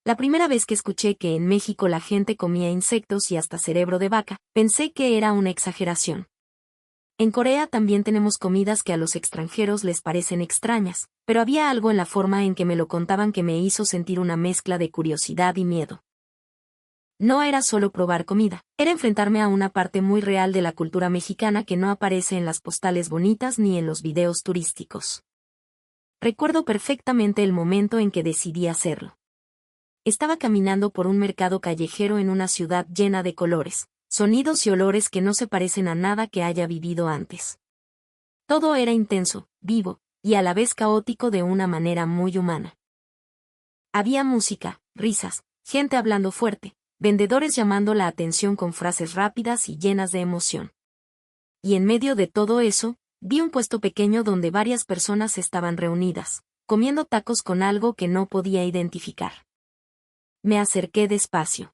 La primera vez que escuché que en México la gente comía insectos y hasta cerebro de vaca, pensé que era una exageración. En Corea también tenemos comidas que a los extranjeros les parecen extrañas, pero había algo en la forma en que me lo contaban que me hizo sentir una mezcla de curiosidad y miedo. No era solo probar comida, era enfrentarme a una parte muy real de la cultura mexicana que no aparece en las postales bonitas ni en los videos turísticos. Recuerdo perfectamente el momento en que decidí hacerlo. Estaba caminando por un mercado callejero en una ciudad llena de colores, sonidos y olores que no se parecen a nada que haya vivido antes. Todo era intenso, vivo, y a la vez caótico de una manera muy humana. Había música, risas, gente hablando fuerte, vendedores llamando la atención con frases rápidas y llenas de emoción. Y en medio de todo eso, vi un puesto pequeño donde varias personas estaban reunidas, comiendo tacos con algo que no podía identificar. Me acerqué despacio.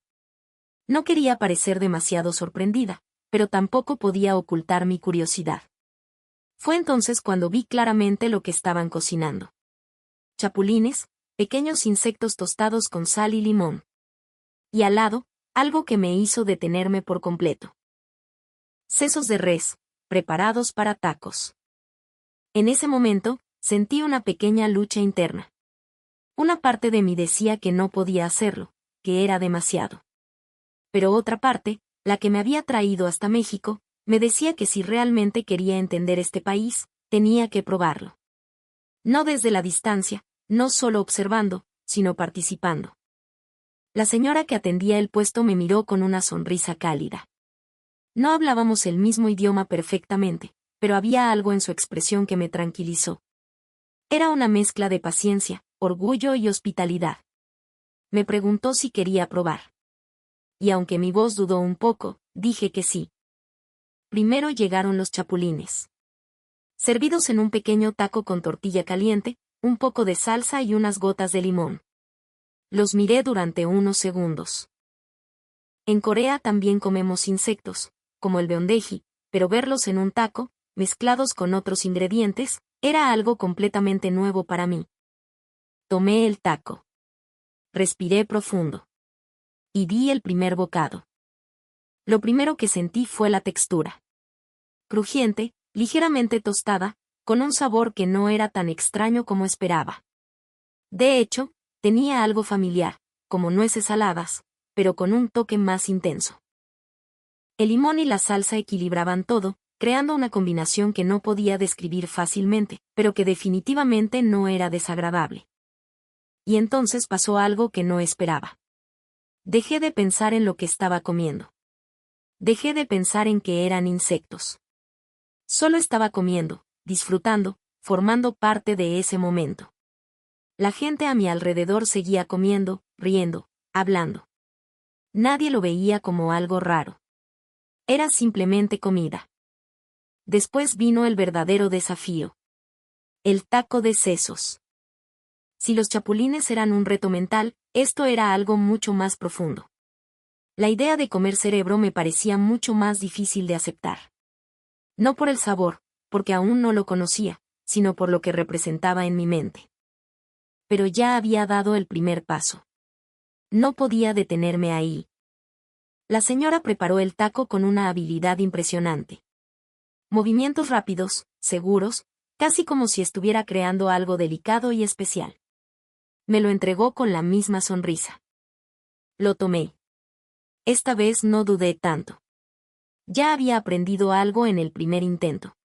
No quería parecer demasiado sorprendida, pero tampoco podía ocultar mi curiosidad. Fue entonces cuando vi claramente lo que estaban cocinando. Chapulines, pequeños insectos tostados con sal y limón. Y al lado, algo que me hizo detenerme por completo. Sesos de res, preparados para tacos. En ese momento, sentí una pequeña lucha interna. Una parte de mí decía que no podía hacerlo, que era demasiado. Pero otra parte, la que me había traído hasta México, me decía que si realmente quería entender este país, tenía que probarlo. No desde la distancia, no solo observando, sino participando. La señora que atendía el puesto me miró con una sonrisa cálida. No hablábamos el mismo idioma perfectamente, pero había algo en su expresión que me tranquilizó. Era una mezcla de paciencia, orgullo y hospitalidad. Me preguntó si quería probar. Y aunque mi voz dudó un poco, dije que sí. Primero llegaron los chapulines. Servidos en un pequeño taco con tortilla caliente, un poco de salsa y unas gotas de limón. Los miré durante unos segundos. En Corea también comemos insectos, como el beondae, pero verlos en un taco, mezclados con otros ingredientes, era algo completamente nuevo para mí. Tomé el taco. Respiré profundo. Y di el primer bocado. Lo primero que sentí fue la textura. Crujiente, ligeramente tostada, con un sabor que no era tan extraño como esperaba. De hecho, tenía algo familiar, como nueces saladas, pero con un toque más intenso. El limón y la salsa equilibraban todo, creando una combinación que no podía describir fácilmente, pero que definitivamente no era desagradable. Y entonces pasó algo que no esperaba. Dejé de pensar en lo que estaba comiendo. Dejé de pensar en que eran insectos. Solo estaba comiendo, disfrutando, formando parte de ese momento. La gente a mi alrededor seguía comiendo, riendo, hablando. Nadie lo veía como algo raro. Era simplemente comida. Después vino el verdadero desafío. El taco de sesos. Si los chapulines eran un reto mental, esto era algo mucho más profundo. La idea de comer cerebro me parecía mucho más difícil de aceptar. No por el sabor, porque aún no lo conocía, sino por lo que representaba en mi mente. Pero ya había dado el primer paso. No podía detenerme ahí. La señora preparó el taco con una habilidad impresionante. Movimientos rápidos, seguros, casi como si estuviera creando algo delicado y especial. Me lo entregó con la misma sonrisa. Lo tomé. Esta vez no dudé tanto. Ya había aprendido algo en el primer intento.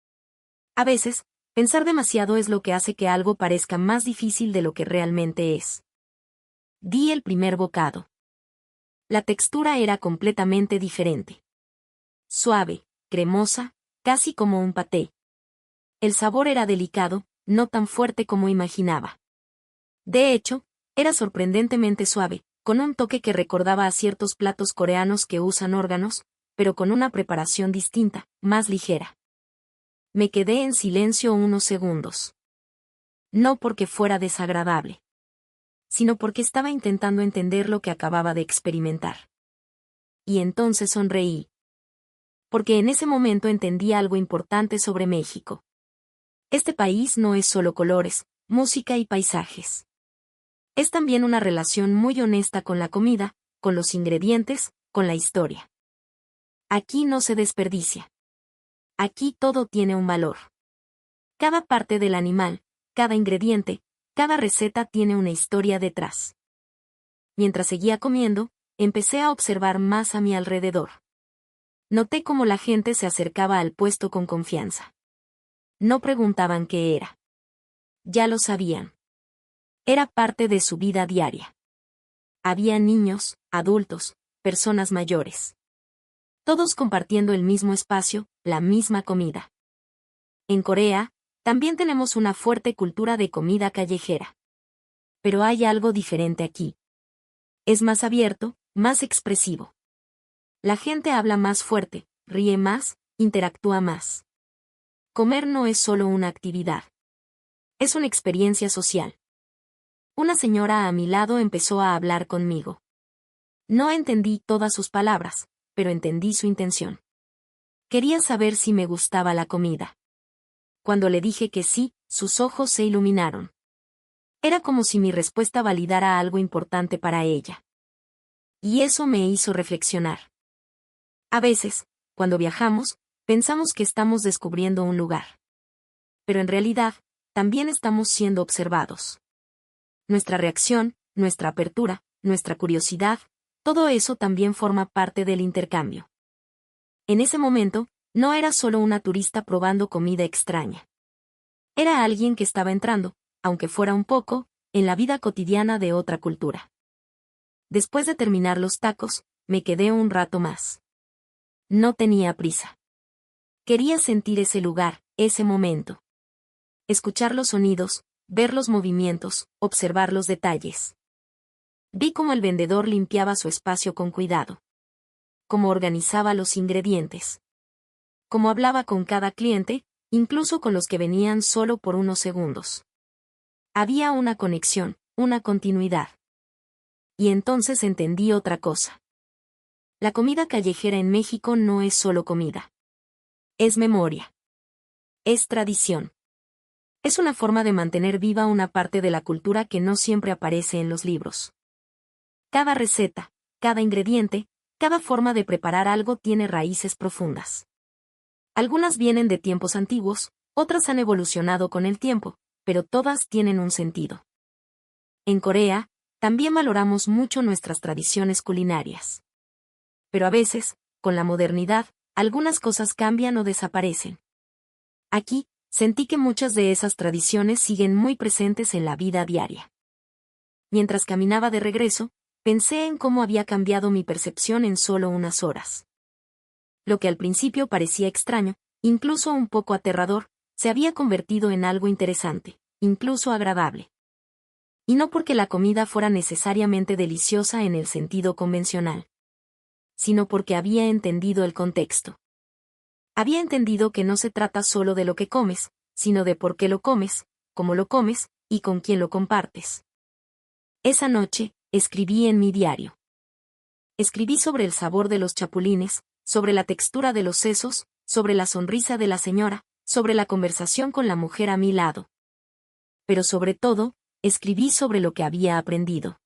A veces, pensar demasiado es lo que hace que algo parezca más difícil de lo que realmente es. Di el primer bocado. La textura era completamente diferente. Suave, cremosa, casi como un paté. El sabor era delicado, no tan fuerte como imaginaba. De hecho, era sorprendentemente suave, con un toque que recordaba a ciertos platos coreanos que usan órganos, pero con una preparación distinta, más ligera. Me quedé en silencio unos segundos. No porque fuera desagradable, sino porque estaba intentando entender lo que acababa de experimentar. Y entonces sonreí. Porque en ese momento entendí algo importante sobre México. Este país no es solo colores, música y paisajes. Es también una relación muy honesta con la comida, con los ingredientes, con la historia. Aquí no se desperdicia. Aquí todo tiene un valor. Cada parte del animal, cada ingrediente, cada receta tiene una historia detrás. Mientras seguía comiendo, empecé a observar más a mi alrededor. Noté cómo la gente se acercaba al puesto con confianza. No preguntaban qué era. Ya lo sabían. Era parte de su vida diaria. Había niños, adultos, personas mayores. Todos compartiendo el mismo espacio, la misma comida. En Corea, también tenemos una fuerte cultura de comida callejera. Pero hay algo diferente aquí. Es más abierto, más expresivo. La gente habla más fuerte, ríe más, interactúa más. Comer no es solo una actividad. Es una experiencia social. Una señora a mi lado empezó a hablar conmigo. No entendí todas sus palabras, pero entendí su intención. Quería saber si me gustaba la comida. Cuando le dije que sí, sus ojos se iluminaron. Era como si mi respuesta validara algo importante para ella. Y eso me hizo reflexionar. A veces, cuando viajamos, pensamos que estamos descubriendo un lugar. Pero en realidad, también estamos siendo observados. Nuestra reacción, nuestra apertura, nuestra curiosidad, todo eso también forma parte del intercambio. En ese momento, no era solo una turista probando comida extraña. Era alguien que estaba entrando, aunque fuera un poco, en la vida cotidiana de otra cultura. Después de terminar los tacos, me quedé un rato más. No tenía prisa. Quería sentir ese lugar, ese momento. Escuchar los sonidos, ver los movimientos, observar los detalles. Vi cómo el vendedor limpiaba su espacio con cuidado. Cómo organizaba los ingredientes. Cómo hablaba con cada cliente, incluso con los que venían solo por unos segundos. Había una conexión, una continuidad. Y entonces entendí otra cosa. La comida callejera en México no es solo comida. Es memoria. Es tradición. Es una forma de mantener viva una parte de la cultura que no siempre aparece en los libros. Cada receta, cada ingrediente, cada forma de preparar algo tiene raíces profundas. Algunas vienen de tiempos antiguos, otras han evolucionado con el tiempo, pero todas tienen un sentido. En Corea, también valoramos mucho nuestras tradiciones culinarias. Pero a veces, con la modernidad, algunas cosas cambian o desaparecen. Aquí, sentí que muchas de esas tradiciones siguen muy presentes en la vida diaria. Mientras caminaba de regreso, pensé en cómo había cambiado mi percepción en solo unas horas. Lo que al principio parecía extraño, incluso un poco aterrador, se había convertido en algo interesante, incluso agradable. Y no porque la comida fuera necesariamente deliciosa en el sentido convencional, sino porque había entendido el contexto. Había entendido que no se trata solo de lo que comes, sino de por qué lo comes, cómo lo comes, y con quién lo compartes. Esa noche, escribí en mi diario. Escribí sobre el sabor de los chapulines, sobre la textura de los sesos, sobre la sonrisa de la señora, sobre la conversación con la mujer a mi lado. Pero sobre todo, escribí sobre lo que había aprendido.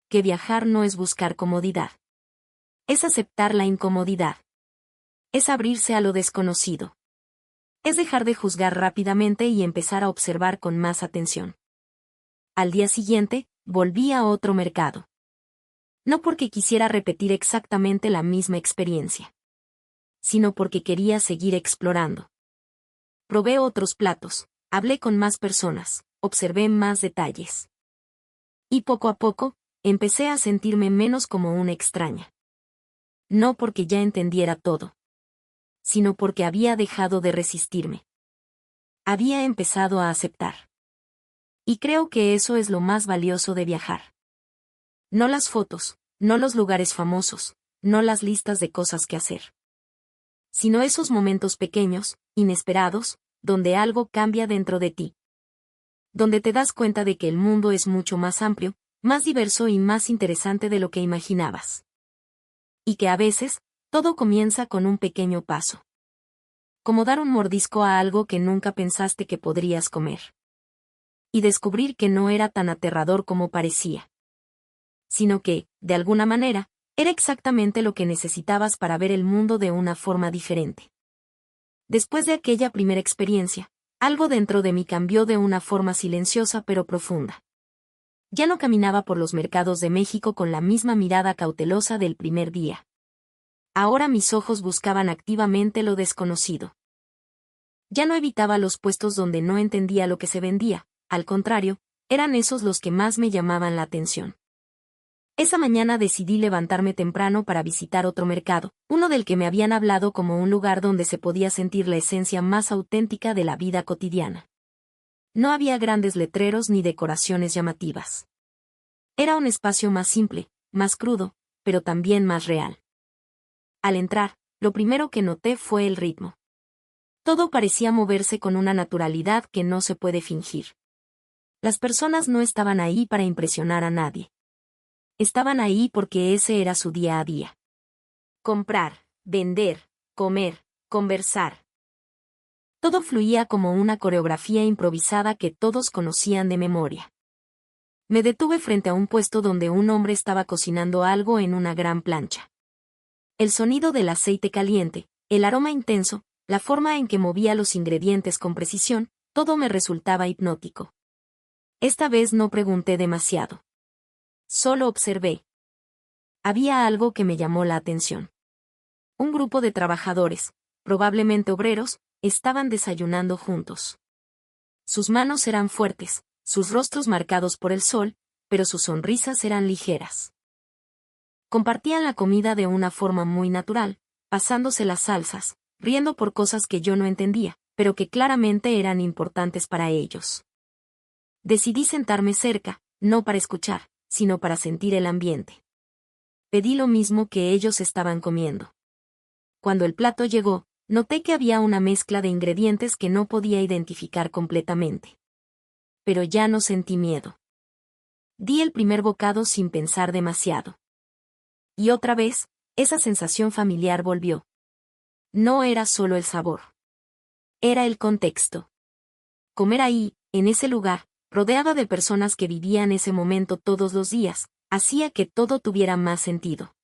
Que viajar no es buscar comodidad. Es aceptar la incomodidad. Es abrirse a lo desconocido. Es dejar de juzgar rápidamente y empezar a observar con más atención. Al día siguiente, volví a otro mercado. No porque quisiera repetir exactamente la misma experiencia, sino porque quería seguir explorando. Probé otros platos, hablé con más personas, observé más detalles. Y poco a poco, empecé a sentirme menos como una extraña. No porque ya entendiera todo, sino porque había dejado de resistirme. Había empezado a aceptar. Y creo que eso es lo más valioso de viajar. No las fotos, no los lugares famosos, no las listas de cosas que hacer. Sino esos momentos pequeños, inesperados, donde algo cambia dentro de ti. Donde te das cuenta de que el mundo es mucho más amplio, más diverso y más interesante de lo que imaginabas. Y que a veces, todo comienza con un pequeño paso. Como dar un mordisco a algo que nunca pensaste que podrías comer. y descubrir que no era tan aterrador como parecía. Sino que, de alguna manera, era exactamente lo que necesitabas para ver el mundo de una forma diferente. Después de aquella primera experiencia, algo dentro de mí cambió de una forma silenciosa pero profunda. Ya no caminaba por los mercados de México con la misma mirada cautelosa del primer día. Ahora mis ojos buscaban activamente lo desconocido. Ya no evitaba los puestos donde no entendía lo que se vendía, al contrario, eran esos los que más me llamaban la atención. Esa mañana decidí levantarme temprano para visitar otro mercado, uno del que me habían hablado como un lugar donde se podía sentir la esencia más auténtica de la vida cotidiana. No había grandes letreros ni decoraciones llamativas. Era un espacio más simple, más crudo, pero también más real. Al entrar, lo primero que noté fue el ritmo. Todo parecía moverse con una naturalidad que no se puede fingir. Las personas no estaban ahí para impresionar a nadie. Estaban ahí porque ese era su día a día. Comprar, vender, comer, conversar. Todo fluía como una coreografía improvisada que todos conocían de memoria. Me detuve frente a un puesto donde un hombre estaba cocinando algo en una gran plancha. El sonido del aceite caliente, el aroma intenso, la forma en que movía los ingredientes con precisión, todo me resultaba hipnótico. Esta vez no pregunté demasiado. Solo observé. Había algo que me llamó la atención. Un grupo de trabajadores, probablemente obreros, estaban desayunando juntos. Sus manos eran fuertes, sus rostros marcados por el sol, pero sus sonrisas eran ligeras. Compartían la comida de una forma muy natural, pasándose las salsas, riendo por cosas que yo no entendía, pero que claramente eran importantes para ellos. Decidí sentarme cerca, no para escuchar, sino para sentir el ambiente. Pedí lo mismo que ellos estaban comiendo. Cuando el plato llegó, noté que había una mezcla de ingredientes que no podía identificar completamente. Pero ya no sentí miedo. Di el primer bocado sin pensar demasiado. Y otra vez, esa sensación familiar volvió. No era solo el sabor. Era el contexto. Comer ahí, en ese lugar, rodeada de personas que vivían ese momento todos los días, hacía que todo tuviera más sentido.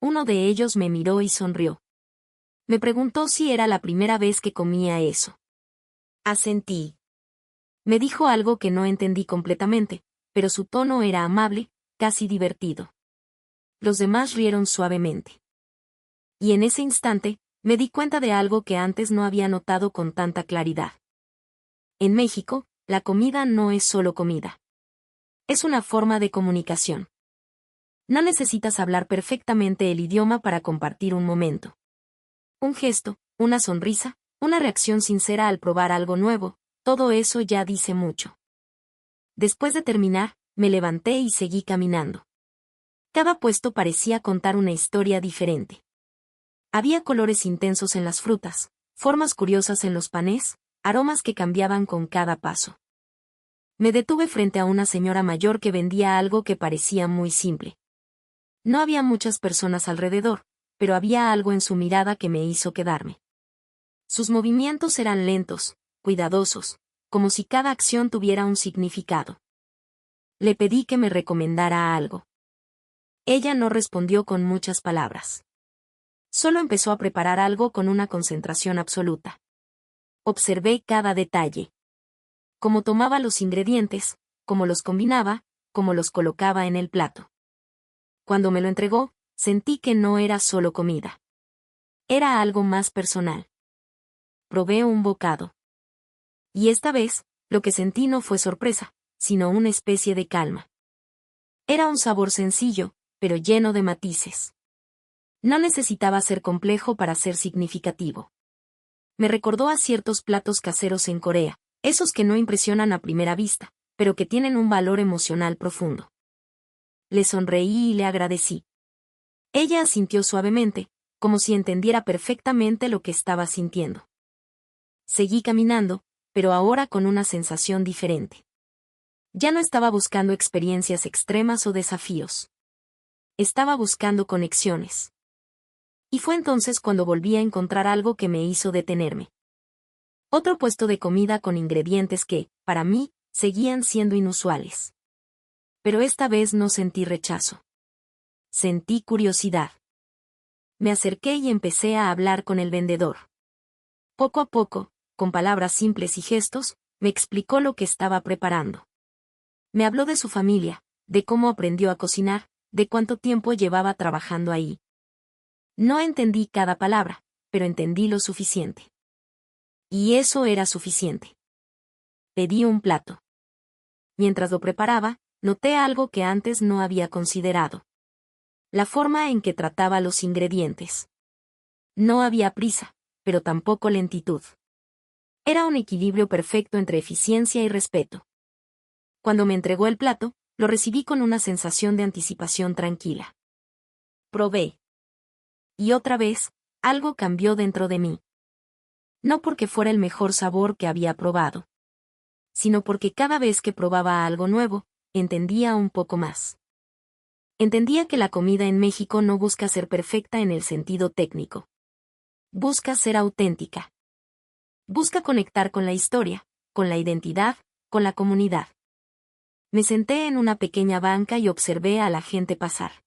Uno de ellos me miró y sonrió. Me preguntó si era la primera vez que comía eso. Asentí. Me dijo algo que no entendí completamente, pero su tono era amable, casi divertido. Los demás rieron suavemente. Y en ese instante, me di cuenta de algo que antes no había notado con tanta claridad. En México, la comida no es solo comida. Es una forma de comunicación. No necesitas hablar perfectamente el idioma para compartir un momento. Un gesto, una sonrisa, una reacción sincera al probar algo nuevo, todo eso ya dice mucho. Después de terminar, me levanté y seguí caminando. Cada puesto parecía contar una historia diferente. Había colores intensos en las frutas, formas curiosas en los panés, aromas que cambiaban con cada paso. Me detuve frente a una señora mayor que vendía algo que parecía muy simple. No había muchas personas alrededor, pero había algo en su mirada que me hizo quedarme. Sus movimientos eran lentos, cuidadosos, como si cada acción tuviera un significado. Le pedí que me recomendara algo. Ella no respondió con muchas palabras. Solo empezó a preparar algo con una concentración absoluta. Observé cada detalle. Cómo tomaba los ingredientes, cómo los combinaba, cómo los colocaba en el plato. Cuando me lo entregó, sentí que no era solo comida. Era algo más personal. Probé un bocado. Y esta vez, lo que sentí no fue sorpresa, sino una especie de calma. Era un sabor sencillo, pero lleno de matices. No necesitaba ser complejo para ser significativo. Me recordó a ciertos platos caseros en Corea, esos que no impresionan a primera vista, pero que tienen un valor emocional profundo. Le sonreí y le agradecí. Ella asintió suavemente, como si entendiera perfectamente lo que estaba sintiendo. Seguí caminando, pero ahora con una sensación diferente. Ya no estaba buscando experiencias extremas o desafíos. Estaba buscando conexiones. Y fue entonces cuando volví a encontrar algo que me hizo detenerme. Otro puesto de comida con ingredientes que, para mí, seguían siendo inusuales. Pero esta vez no sentí rechazo. Sentí curiosidad. Me acerqué y empecé a hablar con el vendedor. Poco a poco, con palabras simples y gestos, me explicó lo que estaba preparando. Me habló de su familia, de cómo aprendió a cocinar, de cuánto tiempo llevaba trabajando ahí. No entendí cada palabra, pero entendí lo suficiente. Y eso era suficiente. Pedí un plato. Mientras lo preparaba, noté algo que antes no había considerado. La forma en que trataba los ingredientes. No había prisa, pero tampoco lentitud. Era un equilibrio perfecto entre eficiencia y respeto. Cuando me entregó el plato, lo recibí con una sensación de anticipación tranquila. Probé. Y otra vez, algo cambió dentro de mí. No porque fuera el mejor sabor que había probado, sino porque cada vez que probaba algo nuevo, entendía un poco más. Entendía que la comida en México no busca ser perfecta en el sentido técnico. Busca ser auténtica. Busca conectar con la historia, con la identidad, con la comunidad. Me senté en una pequeña banca y observé a la gente pasar.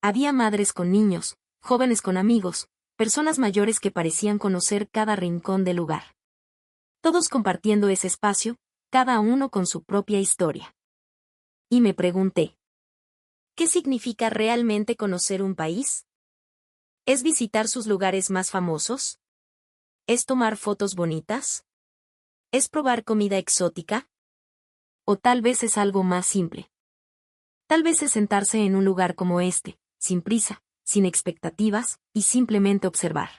Había madres con niños, jóvenes con amigos, personas mayores que parecían conocer cada rincón del lugar. Todos compartiendo ese espacio, cada uno con su propia historia. Y me pregunté, ¿qué significa realmente conocer un país? ¿Es visitar sus lugares más famosos? ¿Es tomar fotos bonitas? ¿Es probar comida exótica? O tal vez es algo más simple. Tal vez es sentarse en un lugar como este, sin prisa, sin expectativas, y simplemente observar.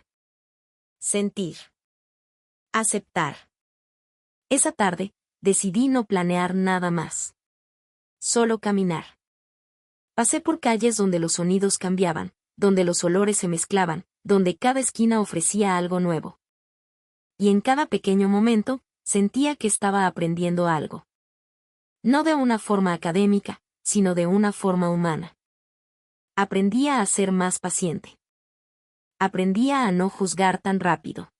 Sentir. Aceptar. Esa tarde, decidí no planear nada más. Solo caminar. Pasé por calles donde los sonidos cambiaban, donde los olores se mezclaban, donde cada esquina ofrecía algo nuevo. Y en cada pequeño momento, sentía que estaba aprendiendo algo. No de una forma académica, sino de una forma humana. Aprendía a ser más paciente. Aprendía a no juzgar tan rápido.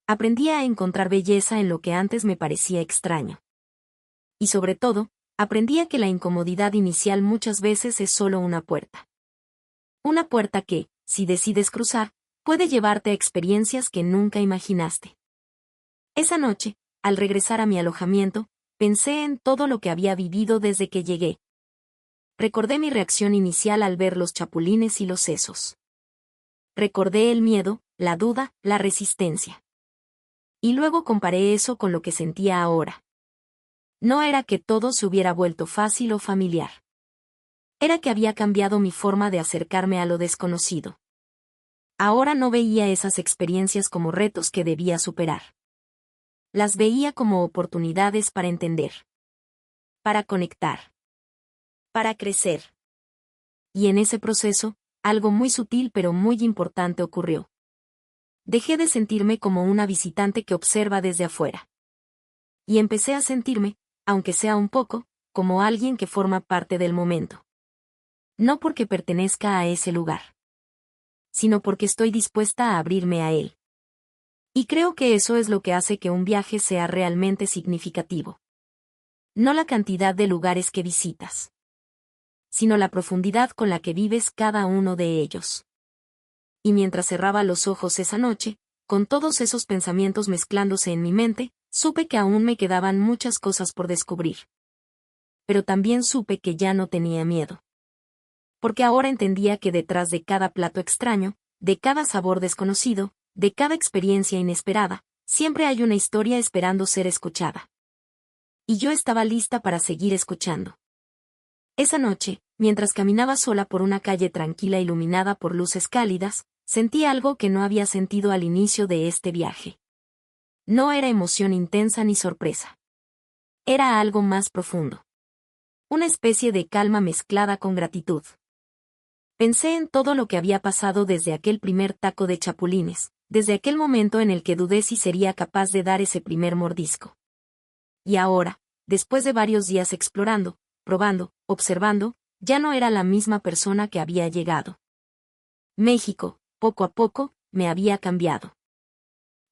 Aprendía a encontrar belleza en lo que antes me parecía extraño. Y sobre todo, aprendía que la incomodidad inicial muchas veces es solo una puerta. Una puerta que, si decides cruzar, puede llevarte a experiencias que nunca imaginaste. Esa noche, al regresar a mi alojamiento, pensé en todo lo que había vivido desde que llegué. Recordé mi reacción inicial al ver los chapulines y los sesos. Recordé el miedo, la duda, la resistencia. Y luego comparé eso con lo que sentía ahora. No era que todo se hubiera vuelto fácil o familiar. Era que había cambiado mi forma de acercarme a lo desconocido. Ahora no veía esas experiencias como retos que debía superar. Las veía como oportunidades para entender. Para conectar. Para crecer. Y en ese proceso, algo muy sutil pero muy importante ocurrió. Dejé de sentirme como una visitante que observa desde afuera. Y empecé a sentirme, aunque sea un poco, como alguien que forma parte del momento. No porque pertenezca a ese lugar, sino porque estoy dispuesta a abrirme a él. Y creo que eso es lo que hace que un viaje sea realmente significativo. No la cantidad de lugares que visitas, sino la profundidad con la que vives cada uno de ellos. Y mientras cerraba los ojos esa noche, con todos esos pensamientos mezclándose en mi mente, supe que aún me quedaban muchas cosas por descubrir. Pero también supe que ya no tenía miedo. Porque ahora entendía que detrás de cada plato extraño, de cada sabor desconocido, de cada experiencia inesperada, siempre hay una historia esperando ser escuchada. Y yo estaba lista para seguir escuchando. Esa noche, mientras caminaba sola por una calle tranquila iluminada por luces cálidas, sentí algo que no había sentido al inicio de este viaje. No era emoción intensa ni sorpresa. Era algo más profundo. Una especie de calma mezclada con gratitud. Pensé en todo lo que había pasado desde aquel primer taco de chapulines, desde aquel momento en el que dudé si sería capaz de dar ese primer mordisco. Y ahora, después de varios días explorando, probando, observando, ya no era la misma persona que había llegado. México, poco a poco, me había cambiado.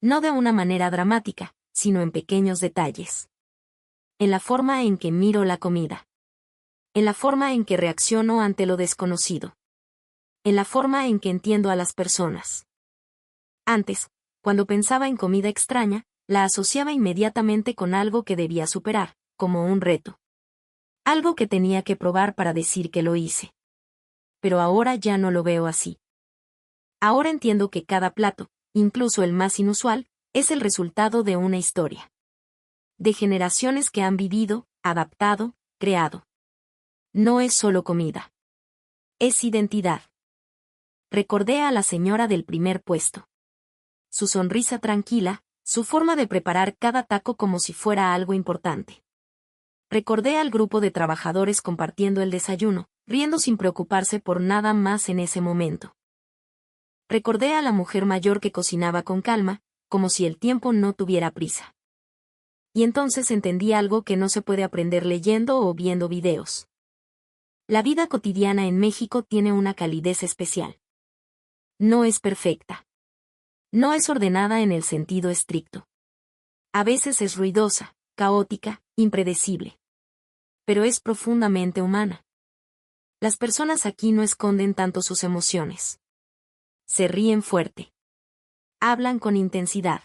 No de una manera dramática, sino en pequeños detalles. En la forma en que miro la comida. En la forma en que reacciono ante lo desconocido. En la forma en que entiendo a las personas. Antes, cuando pensaba en comida extraña, la asociaba inmediatamente con algo que debía superar, como un reto. Algo que tenía que probar para decir que lo hice. Pero ahora ya no lo veo así. Ahora entiendo que cada plato, incluso el más inusual, es el resultado de una historia. De generaciones que han vivido, adaptado, creado. No es solo comida. Es identidad. Recordé a la señora del primer puesto. Su sonrisa tranquila, su forma de preparar cada taco como si fuera algo importante. Recordé al grupo de trabajadores compartiendo el desayuno, riendo sin preocuparse por nada más en ese momento. Recordé a la mujer mayor que cocinaba con calma, como si el tiempo no tuviera prisa. Y entonces entendí algo que no se puede aprender leyendo o viendo videos. La vida cotidiana en México tiene una calidez especial. No es perfecta. No es ordenada en el sentido estricto. A veces es ruidosa, caótica, impredecible. Pero es profundamente humana. Las personas aquí no esconden tanto sus emociones. Se ríen fuerte. Hablan con intensidad.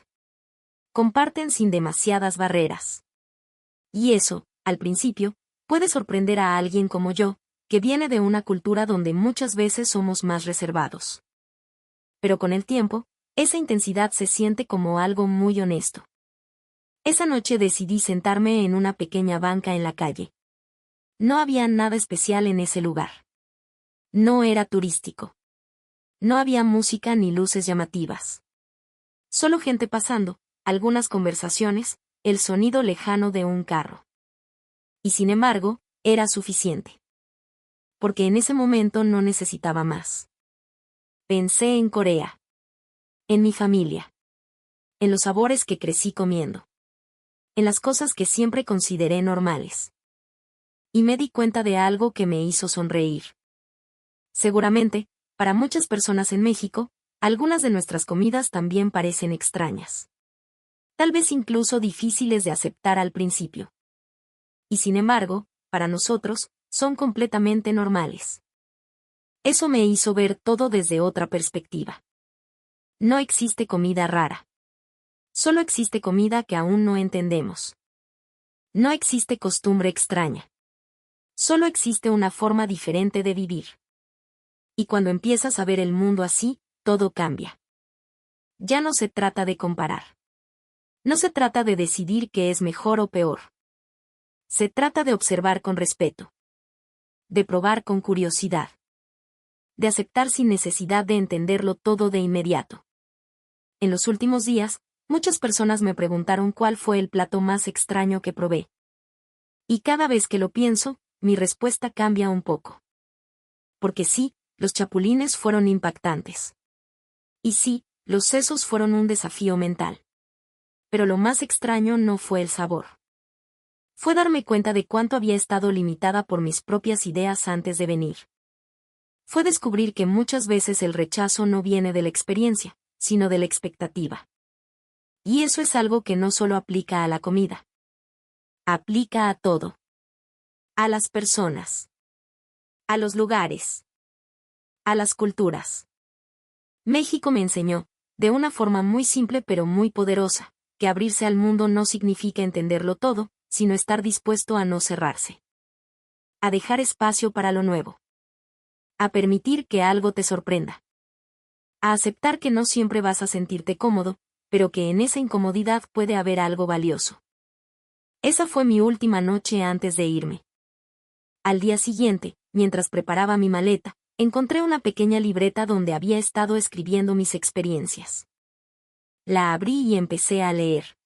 Comparten sin demasiadas barreras. Y eso, al principio, puede sorprender a alguien como yo, que viene de una cultura donde muchas veces somos más reservados. Pero con el tiempo, esa intensidad se siente como algo muy honesto. Esa noche decidí sentarme en una pequeña banca en la calle. No había nada especial en ese lugar. No era turístico. No había música ni luces llamativas. Solo gente pasando, algunas conversaciones, el sonido lejano de un carro. Y sin embargo, era suficiente. Porque en ese momento no necesitaba más. Pensé en Corea. En mi familia. En los sabores que crecí comiendo. En las cosas que siempre consideré normales. Y me di cuenta de algo que me hizo sonreír. Seguramente, para muchas personas en México, algunas de nuestras comidas también parecen extrañas. Tal vez incluso difíciles de aceptar al principio. Y sin embargo, para nosotros, son completamente normales. Eso me hizo ver todo desde otra perspectiva. No existe comida rara. Solo existe comida que aún no entendemos. No existe costumbre extraña. Solo existe una forma diferente de vivir. Y cuando empiezas a ver el mundo así, todo cambia. Ya no se trata de comparar. No se trata de decidir qué es mejor o peor. Se trata de observar con respeto. De probar con curiosidad. De aceptar sin necesidad de entenderlo todo de inmediato. En los últimos días, muchas personas me preguntaron cuál fue el plato más extraño que probé. Y cada vez que lo pienso, mi respuesta cambia un poco. Porque sí, los chapulines fueron impactantes. Y sí, los sesos fueron un desafío mental. Pero lo más extraño no fue el sabor. Fue darme cuenta de cuánto había estado limitada por mis propias ideas antes de venir. Fue descubrir que muchas veces el rechazo no viene de la experiencia, sino de la expectativa. Y eso es algo que no solo aplica a la comida. Aplica a todo. A las personas. A los lugares. A las culturas. México me enseñó, de una forma muy simple pero muy poderosa, que abrirse al mundo no significa entenderlo todo, sino estar dispuesto a no cerrarse. A dejar espacio para lo nuevo. A permitir que algo te sorprenda. A aceptar que no siempre vas a sentirte cómodo, pero que en esa incomodidad puede haber algo valioso. Esa fue mi última noche antes de irme. Al día siguiente, mientras preparaba mi maleta, encontré una pequeña libreta donde había estado escribiendo mis experiencias. La abrí y empecé a leer.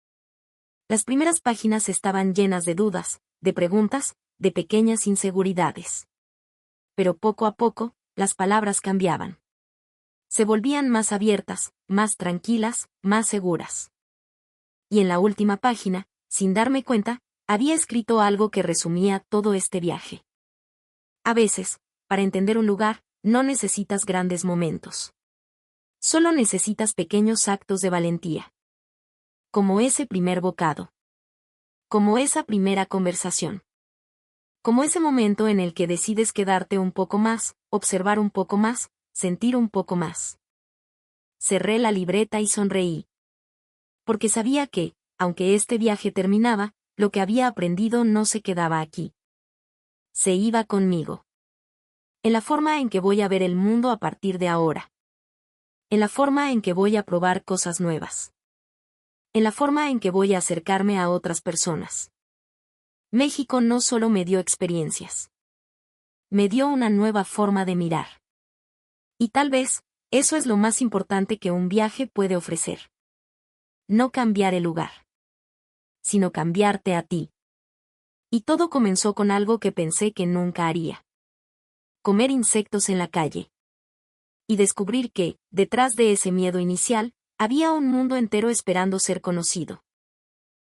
Las primeras páginas estaban llenas de dudas, de preguntas, de pequeñas inseguridades. Pero poco a poco, las palabras cambiaban. Se volvían más abiertas, más tranquilas, más seguras. Y en la última página, sin darme cuenta, había escrito algo que resumía todo este viaje. A veces, para entender un lugar, no necesitas grandes momentos. Solo necesitas pequeños actos de valentía. Como ese primer bocado. Como esa primera conversación. Como ese momento en el que decides quedarte un poco más, observar un poco más, sentir un poco más. Cerré la libreta y sonreí. Porque sabía que, aunque este viaje terminaba, lo que había aprendido no se quedaba aquí. Se iba conmigo. En la forma en que voy a ver el mundo a partir de ahora. En la forma en que voy a probar cosas nuevas. En la forma en que voy a acercarme a otras personas. México no solo me dio experiencias. Me dio una nueva forma de mirar. Y tal vez, eso es lo más importante que un viaje puede ofrecer. No cambiar el lugar, sino cambiarte a ti. Y todo comenzó con algo que pensé que nunca haría. Comer insectos en la calle. Y descubrir que, detrás de ese miedo inicial, había un mundo entero esperando ser conocido.